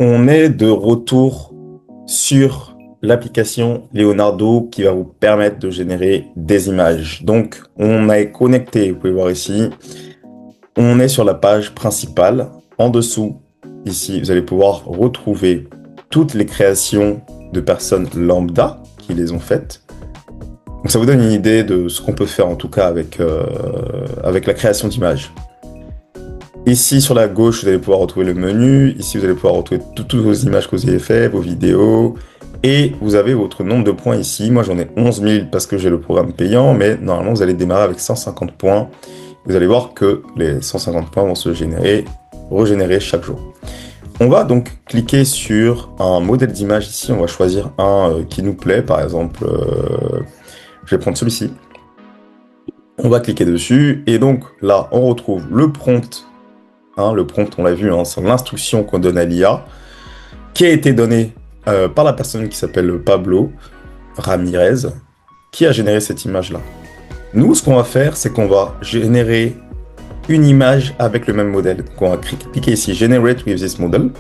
On est de retour sur l'application Leonardo qui va vous permettre de générer des images. Donc, on est connecté, vous pouvez voir ici. On est sur la page principale. En dessous, ici, vous allez pouvoir retrouver toutes les créations de personnes lambda qui les ont faites. Donc, ça vous donne une idée de ce qu'on peut faire en tout cas avec la création d'images. Ici, sur la gauche, vous allez pouvoir retrouver le menu. Ici, vous allez pouvoir retrouver toutes vos images que vous avez faites, vos vidéos. Et vous avez votre nombre de points ici. Moi, j'en ai 11 000 parce que j'ai le programme payant, mais normalement, vous allez démarrer avec 150 points. Vous allez voir que les 150 points vont se régénérer chaque jour. On va donc cliquer sur un modèle d'image ici. On va choisir un qui nous plaît. Par exemple, je vais prendre celui-ci. On va cliquer dessus. Et donc là, on retrouve le prompt. Le prompt, on l'a vu, c'est l'instruction qu'on donne à l'IA, qui a été donnée par la personne qui s'appelle Pablo Ramirez, qui a généré cette image-là. Nous, ce qu'on va faire, c'est qu'on va générer une image avec le même modèle. Donc, on va cliquer ici, Generate with this model.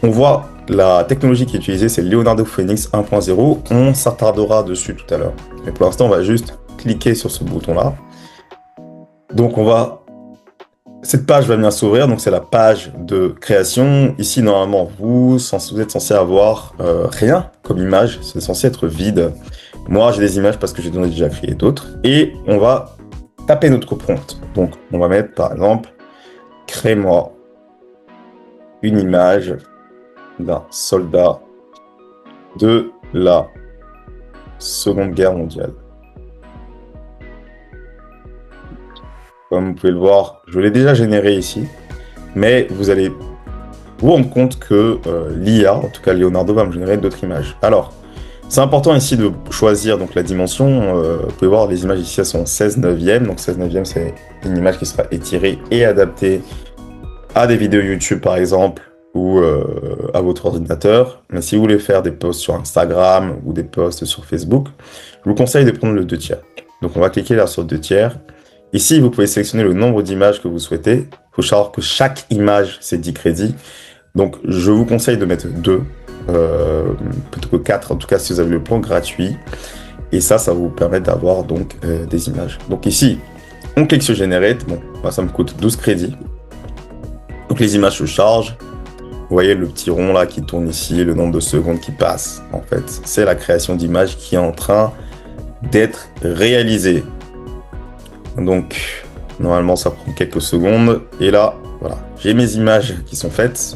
On voit la technologie qui est utilisée, c'est Leonardo Phoenix 1.0. On s'attardera dessus tout à l'heure. Mais pour l'instant, on va juste cliquer sur ce bouton-là. Donc, cette page va bien s'ouvrir, donc c'est la page de création. Ici, normalement, vous êtes censé avoir rien comme image, c'est censé être vide. Moi, j'ai des images parce que j'ai déjà créé d'autres. Et on va taper notre prompt. Donc, on va mettre, par exemple, crée-moi une image d'un soldat de la Seconde Guerre mondiale. Comme vous pouvez le voir, je l'ai déjà généré ici, mais vous allez vous rendre compte que l'IA, en tout cas Leonardo, va me générer d'autres images. Alors, c'est important ici de choisir donc, la dimension. Vous pouvez voir, les images ici, elles sont 16 neuvième. Donc 16 neuvième, c'est une image qui sera étirée et adaptée à des vidéos YouTube, par exemple, ou à votre ordinateur. Mais si vous voulez faire des posts sur Instagram ou des posts sur Facebook, je vous conseille de prendre le 2 tiers. Donc on va cliquer là sur 2 tiers. Ici, vous pouvez sélectionner le nombre d'images que vous souhaitez. Il faut savoir que chaque image, c'est 10 crédits. Donc, je vous conseille de mettre 2, plutôt que 4, en tout cas si vous avez le plan gratuit. Et ça va vous permettre d'avoir donc des images. Donc ici, on clique sur Generate. Bon, ça me coûte 12 crédits. Donc les images se chargent. Vous voyez le petit rond là qui tourne ici, le nombre de secondes qui passe. En fait, c'est la création d'images qui est en train d'être réalisée. Donc, normalement, ça prend quelques secondes. Et là, voilà, j'ai mes images qui sont faites.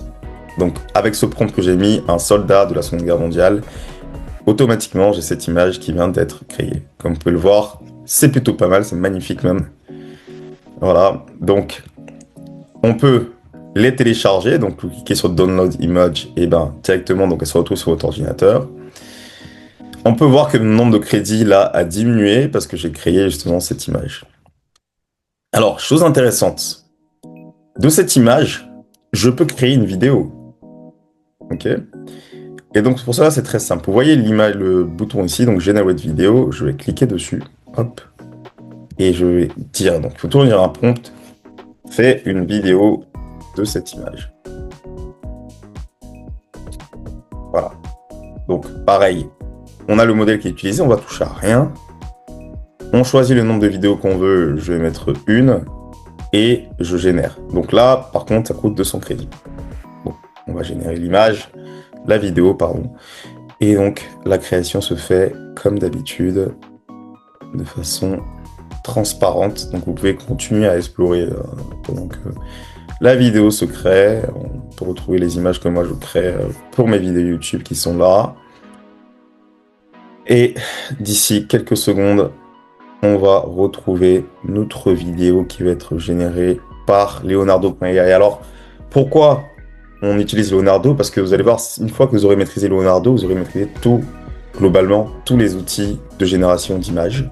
Donc, avec ce prompt que j'ai mis, un soldat de la Seconde Guerre mondiale, automatiquement, j'ai cette image qui vient d'être créée. Comme vous pouvez le voir, c'est plutôt pas mal, c'est magnifique même. Voilà, donc, on peut les télécharger. Donc, vous cliquez sur Download Image, et directement, donc, elle se retrouve sur votre ordinateur. On peut voir que le nombre de crédits, là, a diminué parce que j'ai créé justement cette image. Alors, chose intéressante, de cette image, je peux créer une vidéo. Ok? Et donc, pour cela, c'est très simple. Vous voyez l'image, le bouton ici, donc Generate Vidéo, je vais cliquer dessus, hop, et je vais dire, donc, il faut tourner un prompt, fais une vidéo de cette image. Voilà. Donc, pareil, on a le modèle qui est utilisé, on va toucher à rien. On choisit le nombre de vidéos qu'on veut, je vais mettre une, et je génère. Donc là, par contre, ça coûte 200 crédits. Bon, on va générer l'image, la vidéo, pardon. Et donc, la création se fait comme d'habitude, de façon transparente. Donc, vous pouvez continuer à explorer pendant que la vidéo se crée. On peut retrouver les images que moi je crée pour mes vidéos YouTube qui sont là. Et d'ici quelques secondes, on va retrouver notre vidéo qui va être générée par Leonardo.ai. Alors, pourquoi on utilise Leonardo? Parce que vous allez voir, une fois que vous aurez maîtrisé Leonardo, vous aurez maîtrisé globalement, tous les outils de génération d'images.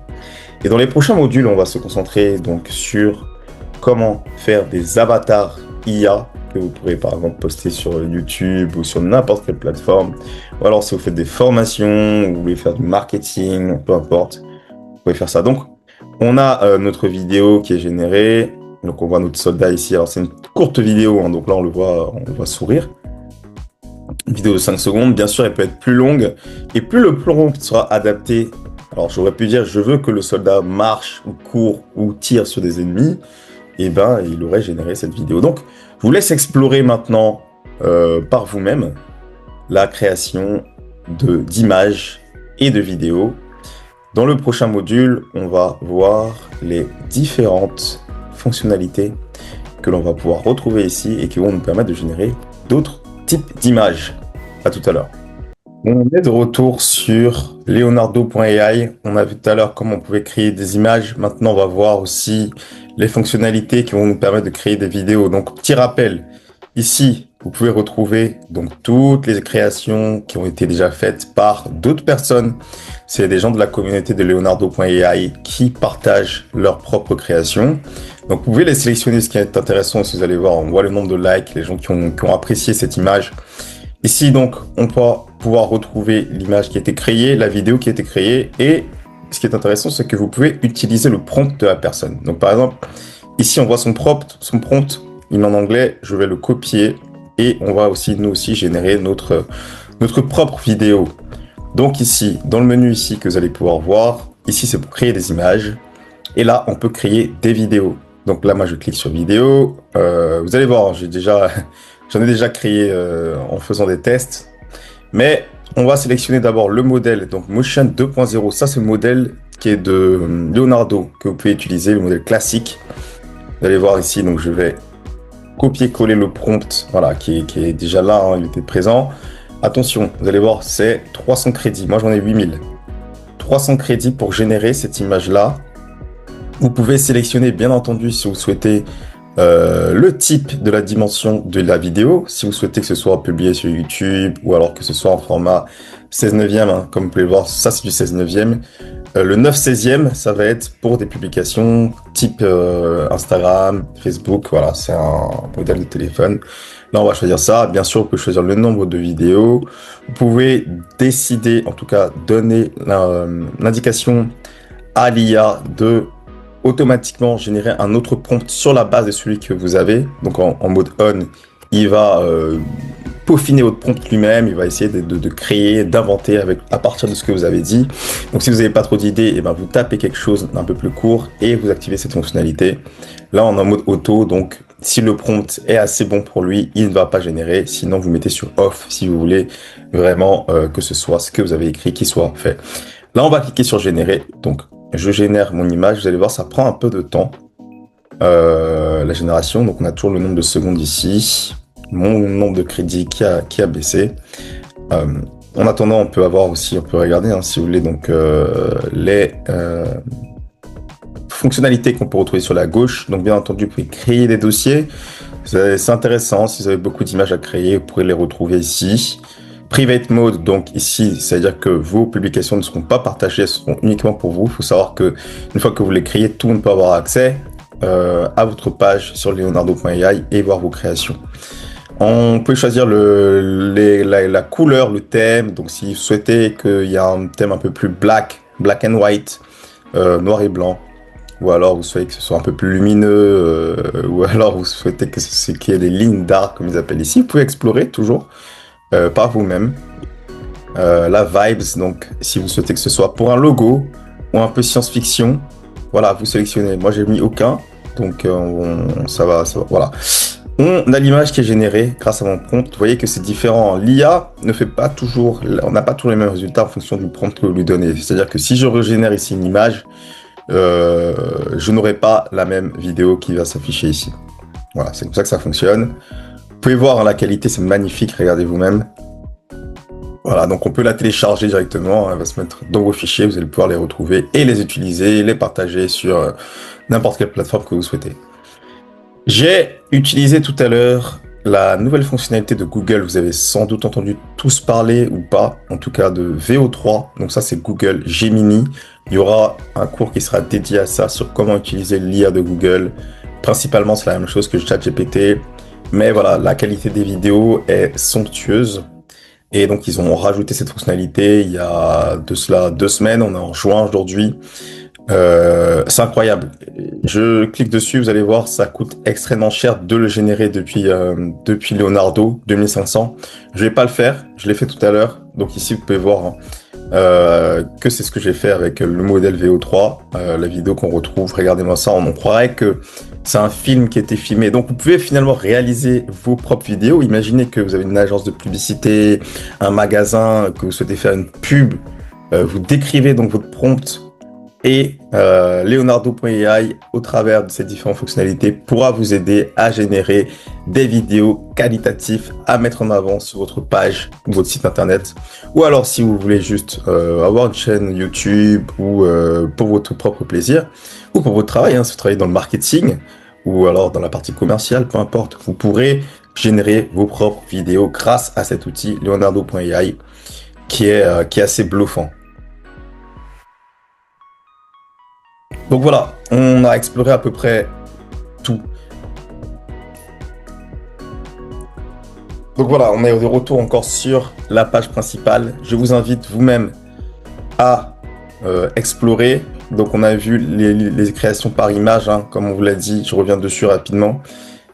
Et dans les prochains modules, on va se concentrer donc sur comment faire des avatars IA que vous pourrez par exemple poster sur YouTube ou sur n'importe quelle plateforme. Ou alors si vous faites des formations, ou vous voulez faire du marketing, peu importe, vous pouvez faire ça. Donc, on a notre vidéo qui est générée. Donc, on voit notre soldat ici. Alors, c'est une courte vidéo, donc là, on le voit sourire. Une vidéo de 5 secondes, bien sûr, elle peut être plus longue. Et plus le prompt sera adapté, alors j'aurais pu dire, je veux que le soldat marche ou court ou tire sur des ennemis, et ben, il aurait généré cette vidéo. Donc, je vous laisse explorer maintenant par vous-même la création d'images et de vidéos. Dans le prochain module, on va voir les différentes fonctionnalités que l'on va pouvoir retrouver ici et qui vont nous permettre de générer d'autres types d'images. À tout à l'heure. On est de retour sur Leonardo.ai. On a vu tout à l'heure comment on pouvait créer des images. Maintenant, on va voir aussi les fonctionnalités qui vont nous permettre de créer des vidéos. Donc, petit rappel, ici, vous pouvez retrouver donc toutes les créations qui ont été déjà faites par d'autres personnes. C'est des gens de la communauté de Leonardo.ai qui partagent leurs propres créations. Donc, vous pouvez les sélectionner. Ce qui est intéressant, si vous allez voir, on voit le nombre de likes, les gens qui ont apprécié cette image. Ici, donc, on va pouvoir retrouver l'image qui a été créée, la vidéo qui a été créée, et ce qui est intéressant, c'est que vous pouvez utiliser le prompt de la personne. Donc, par exemple, ici, on voit son prompt, il est en anglais, je vais le copier, et on va aussi, nous aussi, générer notre propre vidéo. Donc ici, dans le menu ici que vous allez pouvoir voir, ici, c'est pour créer des images, et là, on peut créer des vidéos. Donc là, moi, je clique sur vidéo, vous allez voir, j'en ai déjà créé en faisant des tests. Mais on va sélectionner d'abord le modèle, donc Motion 2.0. Ça, c'est le modèle qui est de Leonardo, que vous pouvez utiliser, le modèle classique. Vous allez voir ici, donc je vais copier-coller le prompt, voilà, qui est déjà là, hein, il était présent. Attention, vous allez voir, c'est 300 crédits. Moi, j'en ai 8000. 300 crédits pour générer cette image-là. Vous pouvez sélectionner, bien entendu, si vous souhaitez, le type de la dimension de la vidéo, si vous souhaitez que ce soit publié sur YouTube ou alors que ce soit en format 16/9, hein, comme vous pouvez le voir, ça c'est du 16/9. Le 9/16, ça va être pour des publications type Instagram, Facebook, voilà, c'est un modèle de téléphone. Là, on va choisir ça. Bien sûr, vous pouvez choisir le nombre de vidéos. Vous pouvez décider, en tout cas, donner l'indication à l'IA de automatiquement générer un autre prompt sur la base de celui que vous avez. Donc en mode on, il va peaufiner votre prompt lui-même, il va essayer de créer, d'inventer à partir de ce que vous avez dit. Donc si vous n'avez pas trop d'idées, et ben vous tapez quelque chose d'un peu plus court et vous activez cette fonctionnalité. Là on est en mode auto, donc si le prompt est assez bon pour lui, il ne va pas générer. Sinon vous mettez sur off si vous voulez vraiment que ce soit ce que vous avez écrit qui soit fait. Là on va cliquer sur générer. Donc je génère mon image, vous allez voir, ça prend un peu de temps, la génération. Donc, on a toujours le nombre de secondes ici, mon nombre de crédits qui a baissé. En attendant, on peut regarder, hein, si vous voulez, donc les fonctionnalités qu'on peut retrouver sur la gauche. Donc, bien entendu, vous pouvez créer des dossiers. C'est intéressant, si vous avez beaucoup d'images à créer, vous pourrez les retrouver ici. Private mode, donc ici, c'est-à-dire que vos publications ne seront pas partagées, elles seront uniquement pour vous. Il faut savoir que une fois que vous les créez, tout le monde peut avoir accès à votre page sur leonardo.ai et voir vos créations. On peut choisir la couleur, le thème. Donc si vous souhaitez qu'il y ait un thème un peu plus black and white, noir et blanc, ou alors vous souhaitez que ce soit un peu plus lumineux, ou alors vous souhaitez qu'il y ait des lignes d'art, comme ils appellent ici, vous pouvez explorer toujours. Par vous-même. La vibes, donc si vous souhaitez que ce soit pour un logo ou un peu science-fiction, voilà, vous sélectionnez. Moi, j'ai mis aucun, donc ça va, voilà. On a l'image qui est générée grâce à mon prompt. Vous voyez que c'est différent. L'IA ne fait pas toujours, on n'a pas toujours les mêmes résultats en fonction du prompt que vous lui donnez. C'est-à-dire que si je régénère ici une image, je n'aurai pas la même vidéo qui va s'afficher ici. Voilà, c'est comme ça que ça fonctionne. Vous pouvez voir, hein, la qualité, c'est magnifique, regardez vous-même. Voilà, donc on peut la télécharger directement, hein, elle va se mettre dans vos fichiers, vous allez pouvoir les retrouver et les utiliser, les partager sur n'importe quelle plateforme que vous souhaitez. J'ai utilisé tout à l'heure la nouvelle fonctionnalité de Google, vous avez sans doute entendu tous parler ou pas, en tout cas de VO3, donc ça c'est Google Gemini. Il y aura un cours qui sera dédié à ça, sur comment utiliser l'IA de Google. Principalement, c'est la même chose que ChatGPT. Mais voilà, la qualité des vidéos est somptueuse. Et donc, ils ont rajouté cette fonctionnalité il y a de cela 2 semaines. On est en juin aujourd'hui. C'est incroyable. Je clique dessus, vous allez voir, ça coûte extrêmement cher de le générer depuis Leonardo 2500. Je vais pas le faire, je l'ai fait tout à l'heure. Donc ici, vous pouvez voir hein, que c'est ce que j'ai fait avec le modèle VO3, la vidéo qu'on retrouve. Regardez-moi ça, on croirait que c'est un film qui a été filmé. Donc vous pouvez finalement réaliser vos propres vidéos. Imaginez que vous avez une agence de publicité, un magasin, que vous souhaitez faire une pub. Vous décrivez donc votre prompt et Leonardo.ai, au travers de ces différentes fonctionnalités, pourra vous aider à générer des vidéos qualitatives à mettre en avant sur votre page ou votre site internet. Ou alors si vous voulez juste avoir une chaîne YouTube ou pour votre propre plaisir ou pour votre travail, hein, si vous travaillez dans le marketing ou alors dans la partie commerciale, peu importe, vous pourrez générer vos propres vidéos grâce à cet outil Leonardo.ai qui est assez bluffant. Donc voilà, on a exploré à peu près tout. Donc voilà, on est de retour encore sur la page principale. Je vous invite vous-même à explorer. Donc on a vu les créations par image, hein, comme on vous l'a dit, je reviens dessus rapidement.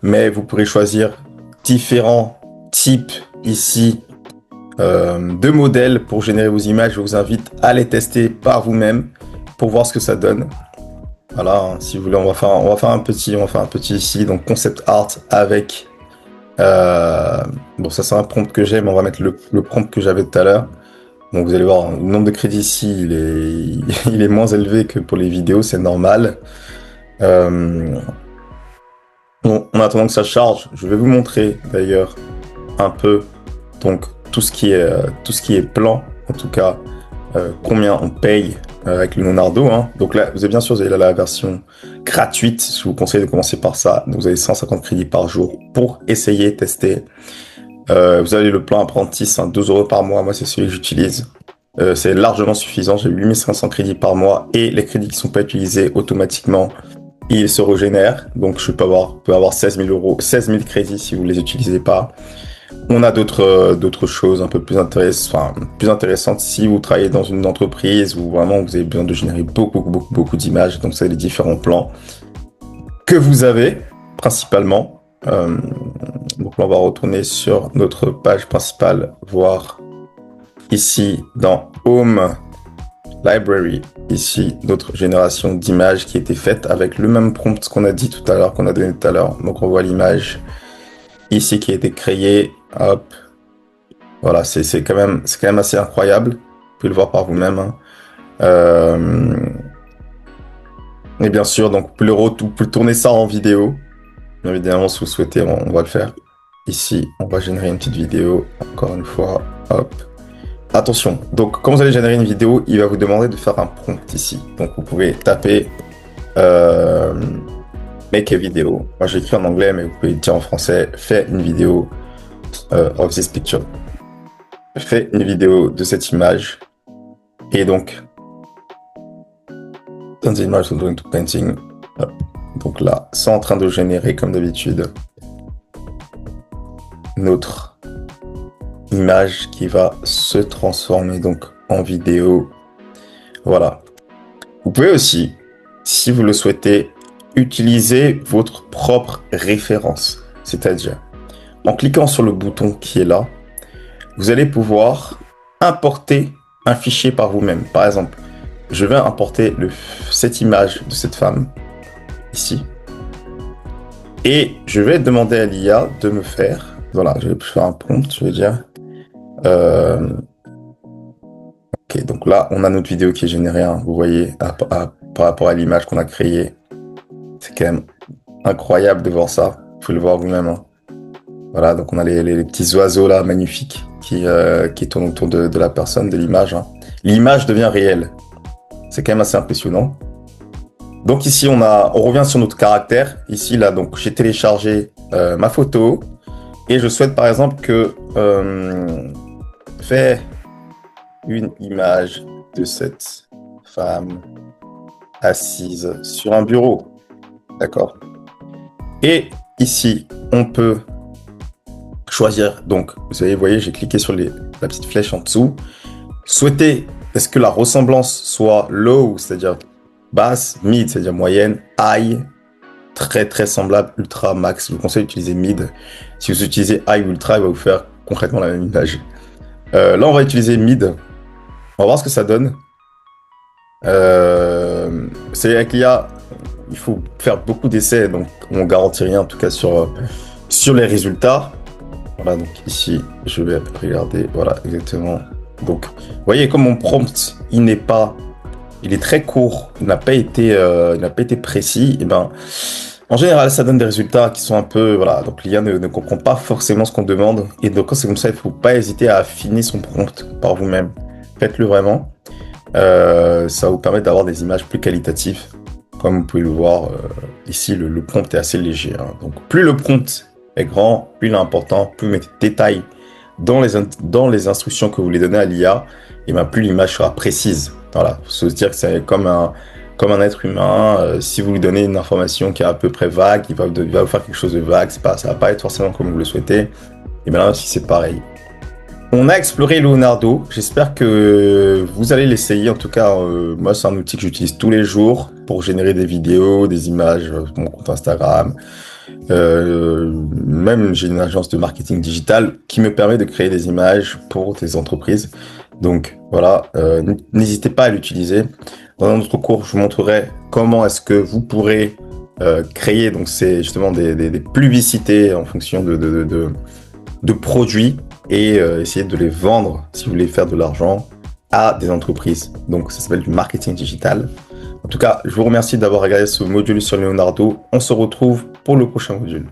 Mais vous pourrez choisir différents types ici de modèles pour générer vos images. Je vous invite à les tester par vous-même pour voir ce que ça donne. Voilà, hein, si vous voulez, on va faire un petit ici, donc concept art avec, bon ça c'est un prompt que j'ai, mais on va mettre le prompt que j'avais tout à l'heure. Donc vous allez voir, le nombre de crédits ici, il est moins élevé que pour les vidéos, c'est normal. Bon, en attendant que ça charge, je vais vous montrer d'ailleurs un peu, donc tout ce qui est plan, en tout cas, combien on paye avec le Leonardo. Hein. Donc là, vous avez bien sûr, vous avez la version gratuite. Je vous conseille de commencer par ça. Donc vous avez 150 crédits par jour pour essayer, tester. Vous avez le plan apprenti, hein, 12 € par mois. Moi, c'est celui que j'utilise. C'est largement suffisant. J'ai 8500 crédits par mois et les crédits qui sont pas utilisés automatiquement, ils se régénèrent. Donc je peux avoir 16 000 €, 16 000 crédits si vous les utilisez pas. On a d'autres choses un peu plus intéressantes si vous travaillez dans une entreprise où vraiment vous avez besoin de générer beaucoup d'images. Donc, c'est les différents plans que vous avez principalement. Donc là, on va retourner sur notre page principale, voir ici dans Home Library, ici notre génération d'images qui a été faite avec le même prompt qu'on a dit tout à l'heure, qu'on a donné tout à l'heure. Donc, on voit l'image ici qui a été créée. Hop, voilà, c'est quand même assez incroyable. Vous pouvez le voir par vous-même. Hein. Et bien sûr, donc vous pouvez tourner ça en vidéo. Bien évidemment, si vous souhaitez, on va le faire. Ici, on va générer une petite vidéo. Encore une fois, hop. Attention, donc quand vous allez générer une vidéo, il va vous demander de faire un prompt ici. Donc vous pouvez taper make a video. Moi j'ai écrit en anglais, mais vous pouvez le dire en français. Fais une vidéo of this picture. Fais une vidéo de cette image. Et donc, turn the image to painting. Donc là, c'est en train de générer, comme d'habitude, notre image qui va se transformer donc en vidéo. Voilà. Vous pouvez aussi, si vous le souhaitez, utiliser votre propre référence. C'est-à-dire, en cliquant sur le bouton qui est là, vous allez pouvoir importer un fichier par vous-même. Par exemple, je vais importer cette image de cette femme, ici. Et je vais demander à l'IA de me faire, voilà, je vais faire un prompt, je vais dire. Ok, donc là, on a notre vidéo qui est générée, hein, vous voyez, par rapport à l'image qu'on a créée. C'est quand même incroyable de voir ça. Vous pouvez le voir vous-même. Hein. Voilà, donc on a les petits oiseaux là, magnifiques, qui tournent autour de la personne, de l'image. Hein. L'image devient réelle. C'est quand même assez impressionnant. Donc ici, on revient sur notre caractère. Ici, là, donc j'ai téléchargé ma photo et je souhaite par exemple que fais une image de cette femme assise sur un bureau. D'accord. Et ici, on peut choisir. Donc, vous voyez, j'ai cliqué sur la petite flèche en dessous. Souhaiter, est-ce que la ressemblance soit low, c'est-à-dire basse, mid, c'est-à-dire moyenne, high, très très semblable, ultra, max. Je vous conseille d'utiliser mid. Si vous utilisez high ou ultra, il va vous faire concrètement la même image. Là, on va utiliser mid. On va voir ce que ça donne. C'est avec l'IA, il faut faire beaucoup d'essais, donc on garantit rien en tout cas sur les résultats. Voilà, donc ici, je vais regarder, voilà, exactement. Donc, vous voyez, comme mon prompt, il est très court, il n'a pas été précis, et ben, en général, ça donne des résultats qui sont un peu, voilà, donc l'IA ne comprend pas forcément ce qu'on demande, et donc quand c'est comme ça, il ne faut pas hésiter à affiner son prompt par vous-même. Faites-le vraiment. Ça va vous permettre d'avoir des images plus qualitatives. Comme vous pouvez le voir, ici, le prompt est assez léger, hein. Donc, plus le prompt est grand, plus il est important, plus vous mettez de détails dans les instructions que vous voulez donner à l'IA, et ben plus l'image sera précise. Voilà, il faut se dire que c'est comme un être humain. Si vous lui donnez une information qui est à peu près vague, il va vous faire quelque chose de vague, ça va pas être forcément comme vous le souhaitez. Et bien là aussi, c'est pareil. On a exploré Leonardo, j'espère que vous allez l'essayer. En tout cas, moi c'est un outil que j'utilise tous les jours pour générer des vidéos, des images sur mon compte Instagram. Même j'ai une agence de marketing digital qui me permet de créer des images pour des entreprises. Donc voilà, n'hésitez pas à l'utiliser. Dans un autre cours, je vous montrerai comment est-ce que vous pourrez créer, donc c'est justement des publicités en fonction de produits et essayer de les vendre si vous voulez faire de l'argent à des entreprises. Donc ça s'appelle du marketing digital. En tout cas, je vous remercie d'avoir regardé ce module sur Leonardo. On se retrouve pour le prochain module.